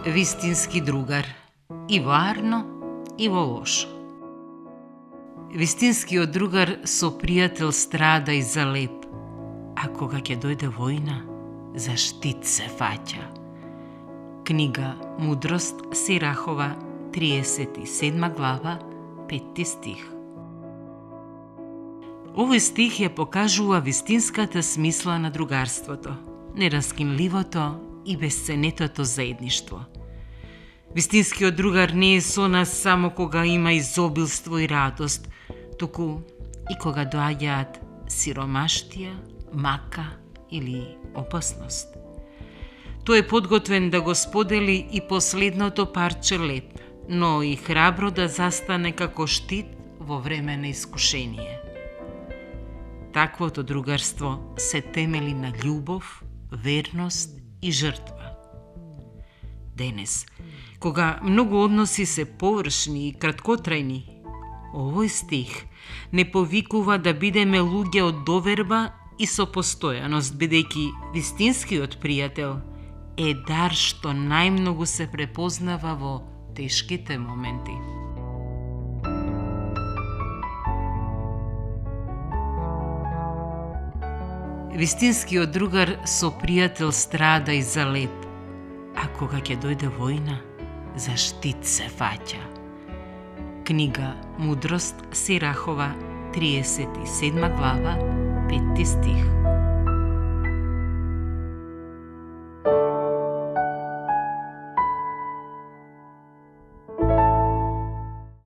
Вистински другар, и во арно, и во лошо. Вистинскиот другар со пријател страда и залеп, а кога ќе дојде војна, за штит се фаќа. Книга Мудрост Сирахова, 37 глава, 5 стих. Овој стих ја покажува вистинската смисла на другарството, нераскинливото и безценетото заедништво. Вистинскиот другар не е со нас само кога има изобилство и радост, туку и кога доаѓаат сиромаштија, мака или опасност. Тој е подготвен да го сподели и последното парче леп, но и храбро да застане како штит во време на искушение. Таквото другарство се темели на љубов, верност и жртва. Денес, кога многу односи се површни и краткотрајни, овој стих не повикува да бидеме луѓе од доверба и сопостојаност, бидејќи вистинскиот пријател е дар што најмногу се препознава во тешките моменти. Вистинскиот другар со пријател страда и залеп, а кога ќе дојде војна, за штит се фаќа. Книга Мудрост Сирахова, 37 глава, 5 стих.